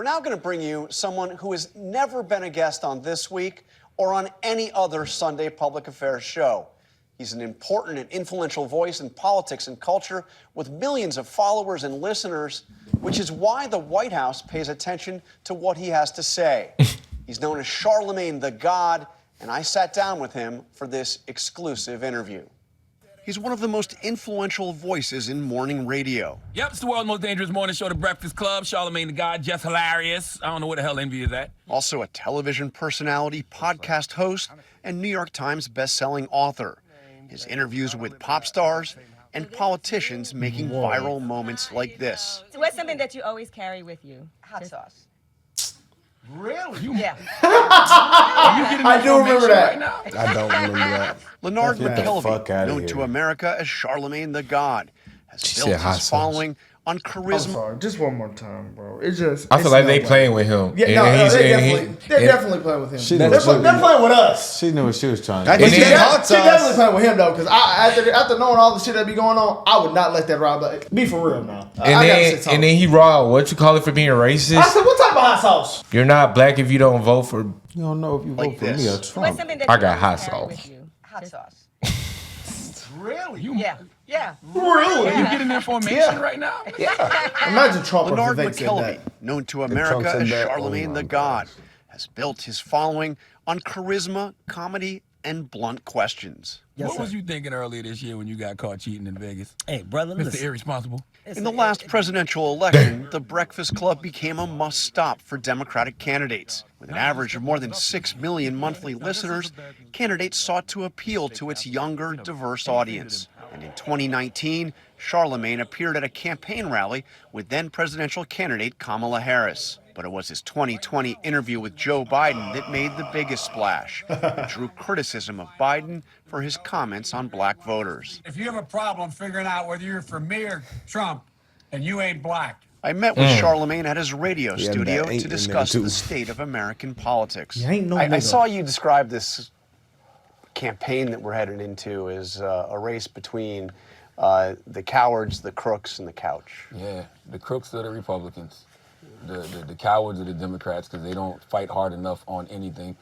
We're now going to bring you someone who has never been a guest on This Week or on any other Sunday public affairs show. He's an important and influential voice in politics and culture with millions of followers and listeners, which is why the White House pays attention to what he has to say. He's known as Charlamagne the God, and I sat down with him for this exclusive interview. He's one of the most influential voices in morning radio. Yep, it's the world's most dangerous morning show, The Breakfast Club. Charlamagne the God, just hilarious. I don't know where the hell envy is at. Also a television personality, podcast host, and New York Times best-selling author. His interviews with pop stars and politicians making viral moments like this. So what's something that you always carry with you? Hot sauce. Really? Yeah. I do remember that. Right now? I don't remember that. Leonard Get the fuck McKelvey, outta known here. to America as Charlamagne the God, has said built hot his sauce. following on I'm charisma. sorry, just one more time, bro. It's just. I feel like they playing with him. Yeah, they're definitely playing with him. They're playing with us. She knew what she was trying I to do. think She definitely playing with him though, because after knowing all the shit that be going on, I would not let that ride. But be for real now. And then he raw. What you call it for being racist? I said, what type of hot sauce? You're not black if you don't vote for. You don't know if you Like vote for this. me or What's Trump. something that I you got hot always carry sauce. with you? Hot sauce. Really? Yeah. Yeah. Really? Are you getting information right now? Imagine Trump or Leonard Vivek said McKelvey, that. known to Trump America said as that. Charlamagne Oh my the God, has built his following on charisma, comedy, and blunt questions. What was you thinking earlier this year when you got caught cheating in Vegas? Hey, brother, Mr. listen. Irresponsible. In the last presidential election, the Breakfast Club became a must-stop for Democratic candidates. With an average of more than 6 million monthly listeners, candidates sought to appeal to its younger, diverse audience. And in 2019, Charlamagne appeared at a campaign rally with then-presidential candidate Kamala Harris. But it was his 2020 interview with Joe Biden that made the biggest splash. It drew criticism of Biden for his comments on black voters. If you have a problem figuring out whether you're for me or Trump, and you ain't black. I met with Charlamagne at his radio Yeah, studio that ain't to in there, discuss too. the state of American politics. You ain't no I nigga. saw you describe this campaign that we're headed into as a race between the cowards, the crooks, and the couch. Yeah, the crooks are the Republicans. The cowards are the Democrats because they don't fight hard enough on anything.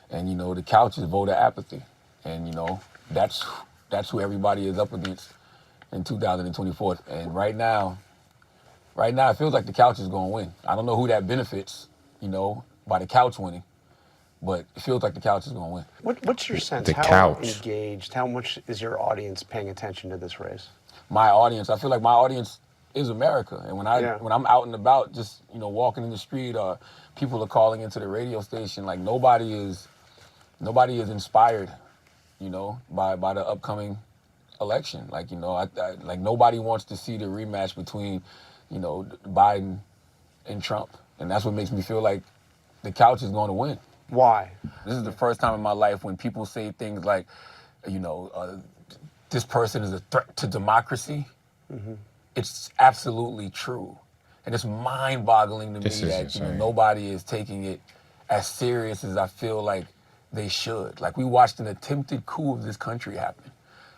And, you know, the couch is voter apathy. And, you know, that's who everybody is up against in 2024. And right now, it feels like the couch is going to win. I don't know who that benefits, you know, by the couch winning. But it feels like the couch is going to win. What's your sense? The How couch. engaged, how much is your audience paying attention to this race? My audience, I feel like my audience is America. And when I'm out and about, just, you know, walking in the street, or people are calling into the radio station, like nobody is inspired, you know, by the upcoming election. Like, you know, I like nobody wants to see the rematch between, you know, Biden and Trump. And that's what makes me feel like the couch is going to win. Why? This is the first time in my life when people say things like, you know, this person is a threat to democracy. It's absolutely true. And it's mind-boggling to me This is that, you know, insane. nobody is taking it as serious as I feel like they should. Like, we watched an attempted coup of this country happen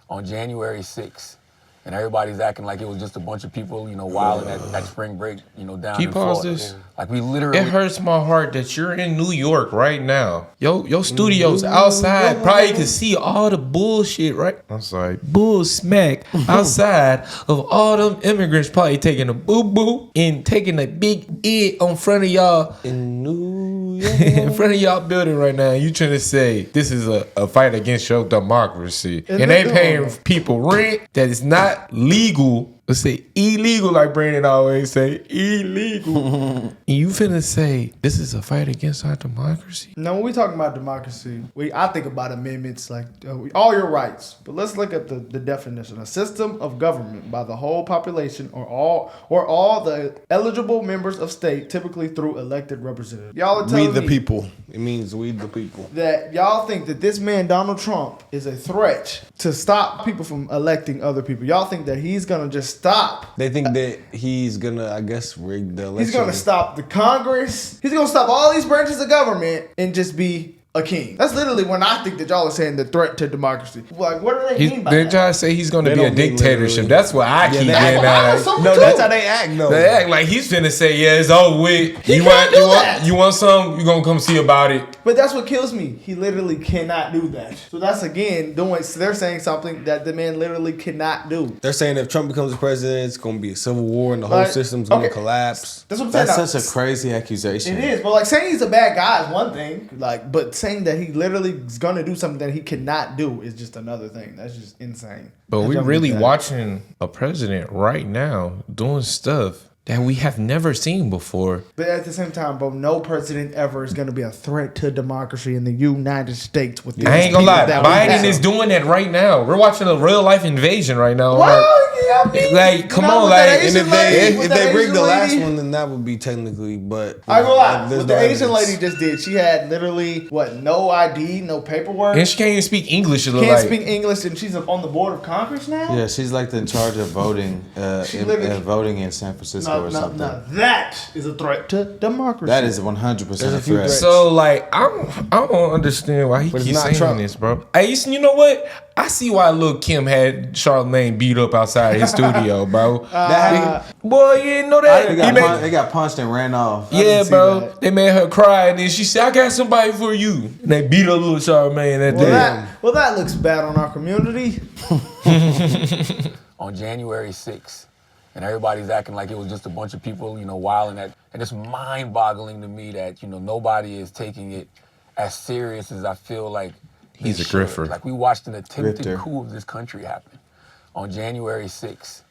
on January 6th. And everybody's acting like it was just a bunch of people, you know, wilding at spring break, you know, down Can you in pause Florida. this? Like, we literally... It hurts my heart that you're in New York right now. Your studio's outside. Probably can see all the bullshit, right? I'm sorry. Bull smack outside of all them immigrants probably taking a boo-boo and taking a big it on front of y'all. In New York. In front of y'all building right now. You trying to say this is a fight against your democracy. And they paying people rent that is not legal. Let's say illegal, like Brandon always say, illegal. And you finna say this is a fight against our democracy? Now, when we talking about democracy, I think about amendments like all your rights. But let's look at the definition: a system of government by the whole population or all the eligible members of state, typically through elected representatives. Y'all are telling We the me people. It means we the people. that y'all think that this man Donald Trump is a threat to stop people from electing other people. Y'all think that he's gonna just stop. They think that he's gonna, I guess, rig the election. He's gonna stop the Congress. He's gonna stop all these branches of government and just be a king. That's literally when I think that y'all are saying the threat to democracy. Like, what do they mean by They're that? trying to say he's going to They be a don't mean dictatorship. literally. That's what I keep getting at. So No, too. that's how they act. No, They act like he's finna say, yeah, it's over with. He You can't do want, that. you want some? You gonna come see about it? But that's what kills me. He literally cannot do that. So that's again doing. They're saying something that the man literally cannot do. they're saying if Trump becomes the president, it's going to be a civil war and the whole Like, system's going to okay. collapse. That's what I'm saying. That's Now, such a crazy accusation. It is, but like saying he's a bad guy is one thing. Like, but saying that he literally is gonna do something that he cannot do is just another thing. That's just insane. But I we're don't really get that. watching a president right now doing stuff that we have never seen before. But at the same time, bro, no president ever is gonna be a threat to democracy in the United States. With I ain't gonna lie, that we Biden have. is doing that right now. We're watching a real life invasion right now. Well, yeah, I mean, Like, come you know, on, with that like, Asian And lady- with if that they rigged Asian the last lady- one, then that would be technically, but... I ain't gonna lie. there's What no the Asian evidence. lady just did, she had literally no ID, no paperwork. And she can't even speak English. It look Can't like. speak English, and she's on the board of Congress now. Yeah, she's like in charge of voting, She literally- voting in San Francisco or something. That is a threat to democracy. That is 100% There's a a few threat. threats. So like I don't understand why he But it's keeps not saying Trump. this, bro. Hey, you know what? I see why Lil Kim had Charlamagne beat up outside his studio, bro. Boy, you didn't know that? They got punched and ran off. Yeah, didn't see bro. that. They made her cry, and then she said, "I got somebody for you." And they beat up little Charlamagne that day. That looks bad on our community. On January 6th, and everybody's acting like it was just a bunch of people, wilding at, and it's mind-boggling to me that, nobody is taking it as serious as I feel like He's they a should. griffer. Like we watched an attempted Grifter. coup of this country happen on January 6th,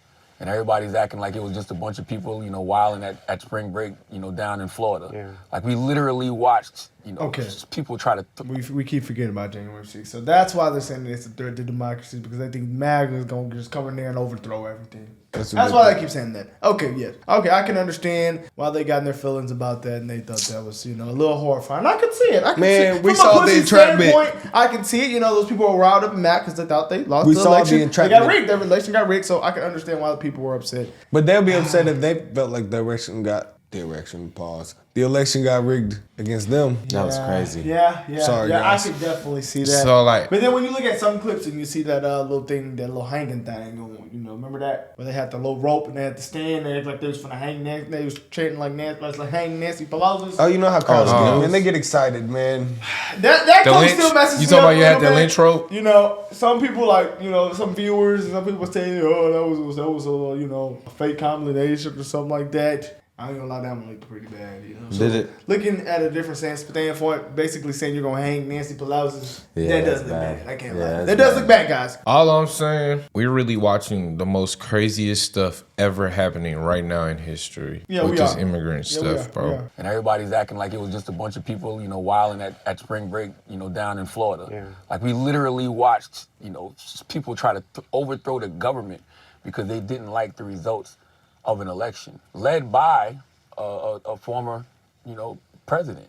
and everybody's acting like it was just a bunch of people, wilding at spring break, down in Florida. Yeah. Like we literally watched, Okay. just people try to. We keep forgetting about January 6th. So that's why they're saying it's a threat to democracy, because they think MAGA is going to just come in there and overthrow everything. That's That's why they keep saying that. Okay, yes. Okay, I can understand why they got in their feelings about that, and they thought that was, a little horrifying. I can see it. I can Man, see it. we From saw a the pussy entrapment. standpoint, I can see it. Those people were riled up and mad because they thought they lost We the saw election. the entrapment. They got rigged. Their election got rigged, so I can understand why the people were upset. But they'll be upset if they felt like the election got rigged against them. That was crazy. Yeah. Sorry, yeah, guys. I could definitely see that. So, like- but then when you look at some clips and you see that little thing, that little hanging thing, remember that where they had the little rope and they had to stand there like they was finna hang Nancy. They was chanting like hang Nancy Pelosi. Oh, you know how crowds Oh. get, man. They get excited, man. That The clip lynch? still messes You me talking up about a you had little the bit. lynch rope? Some people some viewers and some people saying, oh, that was a fake combination or something like that. I ain't gonna lie, that one looked pretty bad. So Did it? Looking at a different standpoint, basically saying you're gonna hang Nancy Pelosi, Yeah, that does that's look bad. bad. I can't Yeah, lie. that's That does bad. look bad, guys. All I'm saying, we're really watching the most craziest stuff ever happening right now in history Yeah, with we this are. immigrant Yeah, we stuff, are, bro. we are. And everybody's acting like it was just a bunch of people, wilding at spring break, down in Florida. Yeah. Like we literally watched, just people try to overthrow the government because they didn't like the results of an election led by a former, president.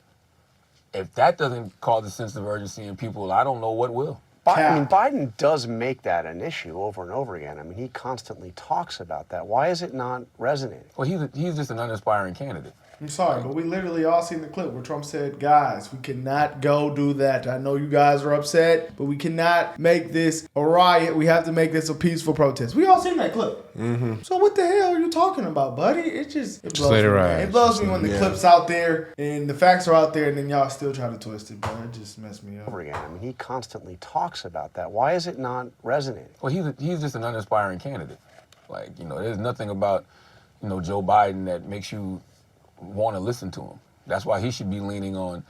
If that doesn't cause a sense of urgency in people, I don't know what will. Biden does make that an issue over and over again. I mean, he constantly talks about that. Why is it not resonating? Well, he's just an uninspiring candidate. I'm sorry, but we literally all seen the clip where Trump said, guys, we cannot go do that. I know you guys are upset, but we cannot make this a riot. We have to make this a peaceful protest. We all seen that clip. Mm-hmm. So what the hell are you talking about, buddy? It blows let it me, ride. man. It blows me when the clip's out there and the facts are out there and then y'all still try to twist it, bro. It just messed me up. Over again. I mean, he constantly talks about that. Why is it not resonating? Well, he's just an uninspiring candidate. Like, there's nothing about, Joe Biden that makes you want to listen to him. That's why he should be leaning on,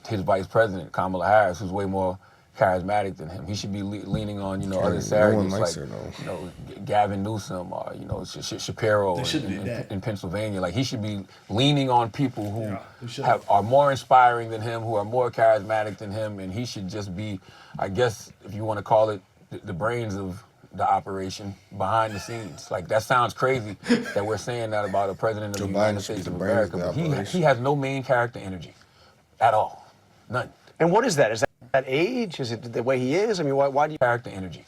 his vice president, Kamala Harris, who's way more charismatic than him. He should be leaning on, other no one surrogates likes like, her, though. Gavin Newsom or, Shapiro in Pennsylvania. Like, he should be leaning on people who are more inspiring than him, who are more charismatic than him, and he should just be, I guess, if you want to call it, the brains of the operation behind the scenes. Like, that sounds crazy that we're saying that about a president of Joe the Biden United should be States the of brains of America, the but operation. he has no main character energy at all. None. And what is that? Is that age? Is it the way he is? I mean, why do you... Character energy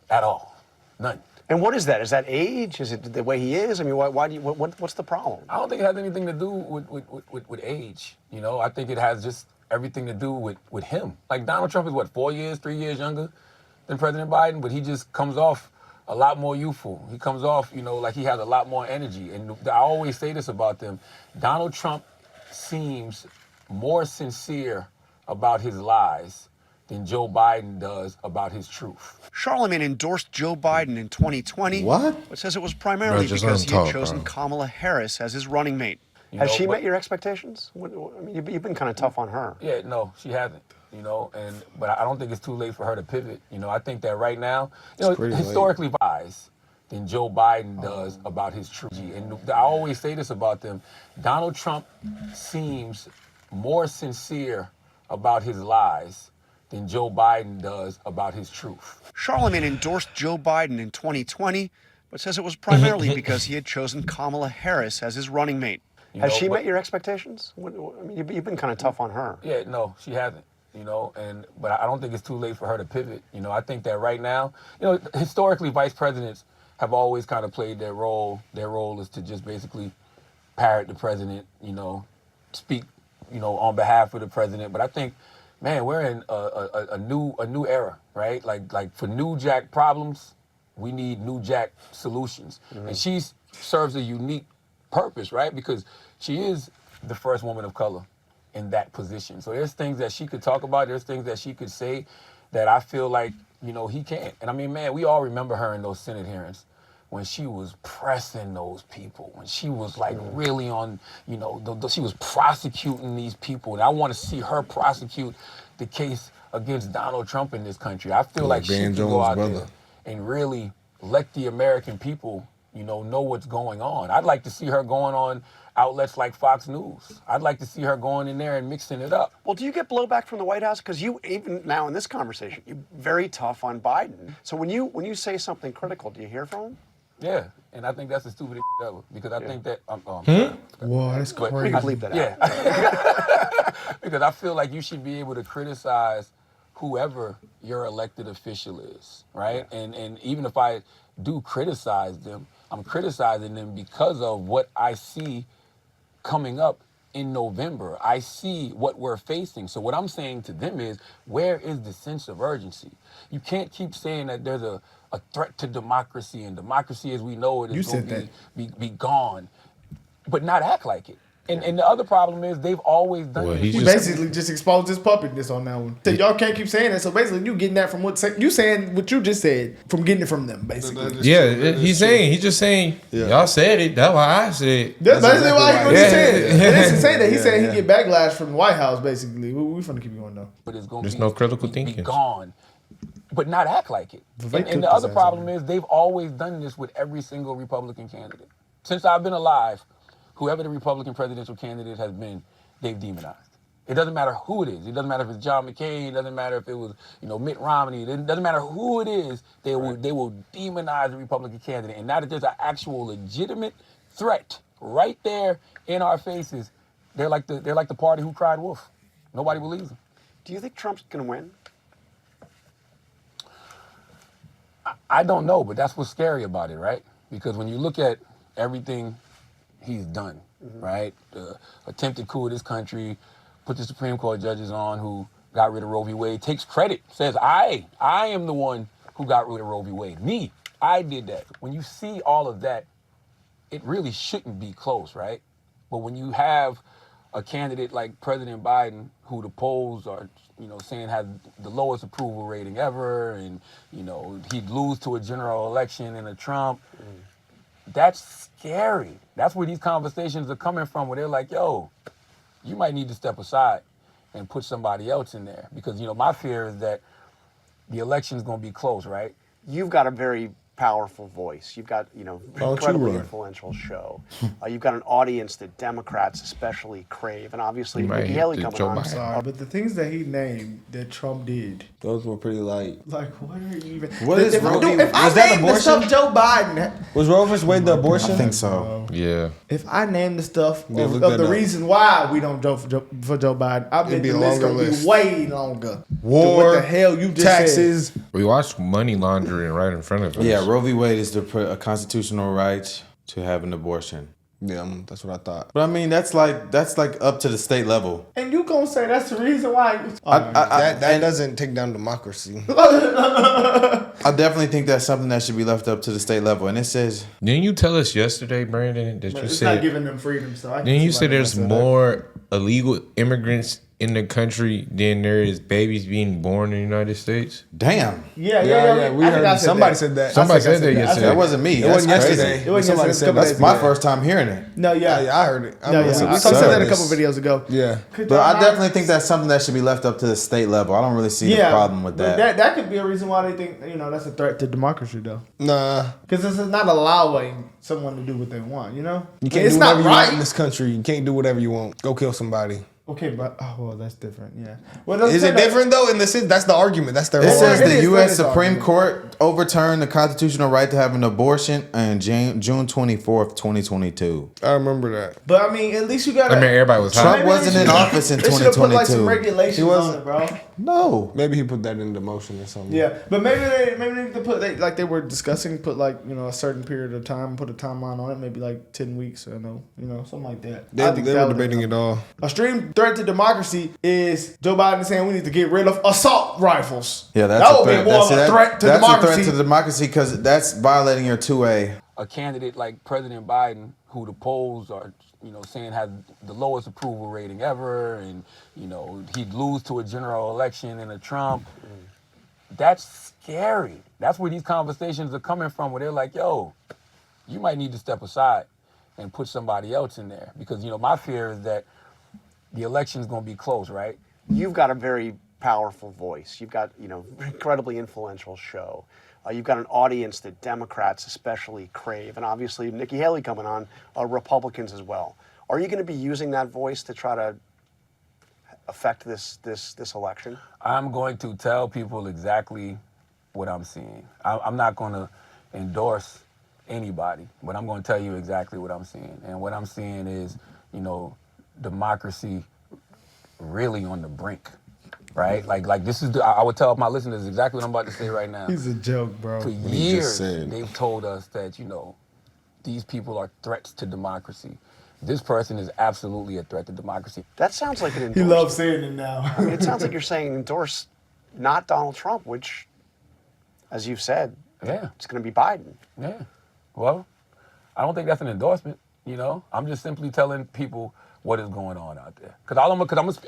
at all. None. And what is that? Is that age? Is it the way he is? I mean, why do you... What's the problem? I don't think it has anything to do with age. I think it has just everything to do with him. Like Donald Trump is what, 3 years younger than President Biden, but he just comes off a lot more youthful. He comes off, like he has a lot more energy. And I always say this about them. Donald Trump seems more sincere about his lies than Joe Biden does about his truth. Charlamagne endorsed Joe Biden in 2020, What? but says it was primarily Bro, just because let he him had talk, chosen bro. Kamala Harris as his running mate. Has she met your expectations? I mean, you've been kind of tough on her. Yeah, no, she hasn't. But I don't think it's too late for her to pivot. I think that right now, historically, lies than Joe Biden does about his truth. And I always say this about them. Donald Trump seems more sincere about his lies than Joe Biden does about his truth. Charlamagne endorsed Joe Biden in 2020, but says it was primarily because he had chosen Kamala Harris as his running mate. Has she met your expectations? I mean, you've been kind of tough on her. Yeah, no, she hasn't. But I don't think it's too late for her to pivot. I think that right now, historically, vice presidents have always kind of played their role. Their role is to just basically parrot the president, speak, on behalf of the president. But I think, man, we're in a new era, right? Like for new jack problems, we need new jack solutions. Mm-hmm. And she serves a unique purpose, right? Because she is the first woman of color in that position. So there's things that she could talk about, there's things that she could say that I feel like, he can't. And I mean, man, we all remember her in those Senate hearings when she was pressing those people, when she was like really on, she was prosecuting these people. And I want to see her prosecute the case against Donald Trump in this country. I feel like she can go out there and really let the American people, know what's going on. I'd like to see her going on outlets like Fox News. I'd like to see her going in there and mixing it up. Well, do you get blowback from the White House? Because you, even now in this conversation, you're very tough on Biden. So when you say something critical, do you hear from him? Yeah, and I think that's the stupidest ever, because I think that... Whoa, that's crazy. We can bleep that out. Yeah. Because I feel like you should be able to criticize whoever your elected official is, right? Yeah. And even if I do criticize them, I'm criticizing them because of what I see coming up in November. I see what we're facing. So what I'm saying to them is, where is the sense of urgency? You can't keep saying that there's a threat to democracy, and democracy as we know it is going to be gone, but not act like it. And the other problem is they've always done this. He basically just exposed his puppetness on that one. So y'all can't keep saying that. So basically, you getting that from you saying what you just said, from getting it from them, basically. Yeah, he's just saying, y'all said it. That's why I said it. That's basically why he said. He didn't say that. He said he get backlash from the White House, basically. We're finna keep going though. But it's going There's no critical thinking. Be gone, but not act like it. And the other problem is they've always done this with every single Republican candidate. Since I've been alive, whoever the Republican presidential candidate has been, they've demonized. It doesn't matter who it is. It doesn't matter if it's John McCain. It doesn't matter if it was, Mitt Romney. It doesn't matter who it is. They will demonize the Republican candidate. And now that there's an actual legitimate threat right there in our faces, they're like the party who cried wolf. Nobody believes them. Do you think Trump's gonna win? I don't know, but that's what's scary about it, right? Because when you look at everything he's done, right? Attempted coup of this country, put the Supreme Court judges on who got rid of Roe v. Wade, takes credit, says, I am the one who got rid of Roe v. Wade. Me, I did that. When you see all of that, it really shouldn't be close, right? But when you have a candidate like President Biden, who the polls are, saying has the lowest approval rating ever, and, he'd lose to a general election in a Trump, that's scary. That's where these conversations are coming from, where they're like, yo, you might need to step aside and put somebody else in there. Because, my fear is that the election's going to be close, right? You've got a very powerful voice. You've got, incredibly influential show. You've got an audience that Democrats especially crave, and obviously Nikki Haley coming on. I'm sorry, but the things that he named that Trump did, those were pretty light. like, what are you even? What is Roe v. If I Was that name the abortion? stuff Joe Biden, Was Roe v. Wade the abortion? I think so. Yeah. if I name the stuff Yeah, of look that the up. reason why we don't vote for Joe Biden, I bet It'd be the a list longer gonna list. be way longer. War, What the hell you just taxes. said? We watched money laundering right in front of us. Yeah, Roe v. Wade is a constitutional right to have an abortion. Yeah, that's what I thought. But I mean, that's like up to the state level. And you gonna gonna say that's the reason why? That doesn't take down democracy. I definitely think that's something that should be left up to the state level. And it says, Didn't you tell us yesterday, Brandon, that you It's said? not giving them freedom. So I Didn't you see say why they there's said that. more illegal immigrants in the country than there is babies being born in the United States? damn. Yeah. We heard somebody said that. Somebody I think I said that yesterday. That wasn't me. It That's wasn't crazy. yesterday. It wasn't Somebody yesterday. said That's That's my first time hearing it. No, yeah. Yeah, I heard it. No, yeah. We We said said that a this. couple videos ago. Yeah. But I definitely think that's something that should be left up to the state level. I don't really see the problem with but that. that could be a reason why they think that's a threat to democracy, though. Nah. Because it's not allowing someone to do what they want. You know, You can't it's do not whatever you want in right. this country. You can't do whatever you want. Go kill somebody. Okay, but that's different. Yeah. Well, Is it different though? In the sense, that's the argument. That's their It whole says it the is U.S. very Supreme argument. Court overturned the constitutional right to have an abortion on June 24th, 2022. I remember that. But I mean, at least you got. I mean, everybody was Trump hot. wasn't in office in They should have put like some 2022. regulations He on wasn't. it, bro. No. Maybe he put that into motion or something. Yeah, but maybe they need to put like they were discussing, put like a certain period of time, put a timeline on it, maybe like 10 weeks or something like that. They were debating it all. A extreme threat to democracy is Joe Biden saying we need to get rid of assault rifles. Yeah, that's that a would threat. be more of a threat to democracy. That's a threat to democracy because that's violating your 2A. A candidate like President Biden, who the polls are, saying has the lowest approval rating ever, and he'd lose to a general election in a Trump. That's scary. That's where these conversations are coming from, where they're like, "Yo, you might need to step aside and put somebody else in there," because my fear is that the election's going to be close, right? You've got a very powerful voice. You've got, incredibly influential show. You've got an audience that Democrats especially crave. And obviously, Nikki Haley coming on, Republicans as well. Are you going to be using that voice to try to affect this election? I'm going to tell people exactly what I'm seeing. I'm not going to endorse anybody, but I'm going to tell you exactly what I'm seeing. And what I'm seeing is, democracy really on the brink, right? Like this is I would tell my listeners exactly what I'm about to say right now. He's a joke, bro. For years, they've told us that, these people are threats to democracy. This person is absolutely a threat to democracy. That sounds like an He endorsement. loves saying it now. I mean, it sounds like you're saying endorse not Donald Trump, which, as you've said, it's going to be Biden. Yeah. Well, I don't think that's an endorsement. I'm just simply telling people what is going on out there. Because I'm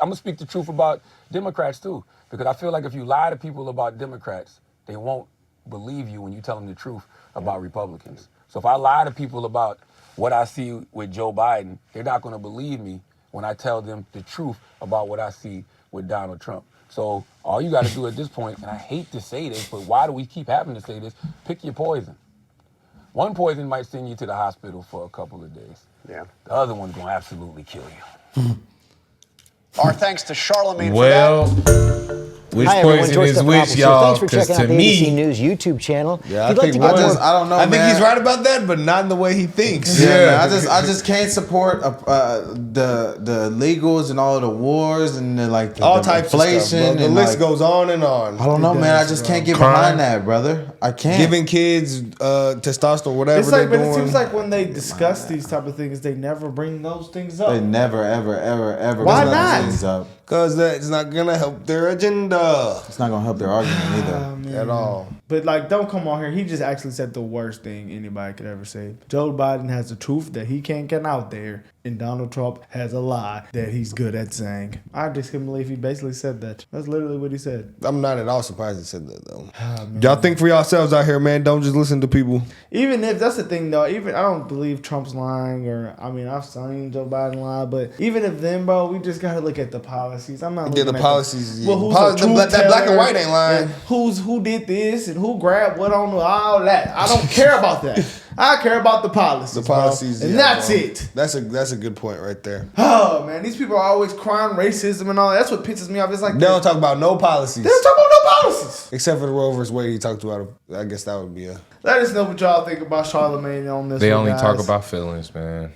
gonna speak the truth about Democrats too. Because I feel like if you lie to people about Democrats, they won't believe you when you tell them the truth about Republicans. So if I lie to people about what I see with Joe Biden, they're not gonna believe me when I tell them the truth about what I see with Donald Trump. So all you gotta do at this point, and I hate to say this, but why do we keep having to say this? Pick your poison. One poison might send you to the hospital for a couple of days. Yeah. The other one's gonna absolutely kill you. Our thanks to Charlamagne Well, for that. which Hi everyone, poison George is which, Stephanopoulos here. y'all? Thanks for Because checking out to the ABC me, News YouTube channel. Yeah, If you'd like to get more, I don't know, I think man. he's right about that, but not in the way he thinks. Yeah, man, I just can't support the legals and all the wars and the All the types of inflation. stuff, bro. The and list like, goes on and on. I don't know, man. I just can't get Crime. behind that, brother. I can't. Giving kids testosterone, whatever It's like, they're but doing. it seems like when they discuss these type of things, they never bring those things up. They never, ever, ever, ever. Why bring those not? things up. Because that's not going to help their agenda It's not gonna help their argument either. at all. But like, don't come on here. He just actually said the worst thing anybody could ever say. Joe Biden has the truth that he can't get out there, and Donald Trump has a lie that he's good at saying. I just couldn't believe he basically said that. That's literally what he said. I'm not at all surprised he said that, though. Y'all think for yourselves out here, man. Don't just listen to people. Even if that's the thing, though. Even I don't believe Trump's lying, or I mean, I've seen Joe Biden lie. But even if then, bro, we just gotta look at the policies. I'm not. Yeah, looking the at policies, yeah. Well, who's That a truth black and teller, white ain't lying. and who did this and who grabbed what on all that. I don't care about that. I care about the policies. The policies, bro. And yeah, that's bro. it. That's a good point right there. Oh man, these people are always crying racism and all that. That's what pisses me off. It's like They don't talk about no policies. they don't talk about no policies. Except for the Roe vs. Wade he talked about. I guess that would be a... Let us know what y'all think about Charlamagne on this. they one, only guys. talk about feelings, man.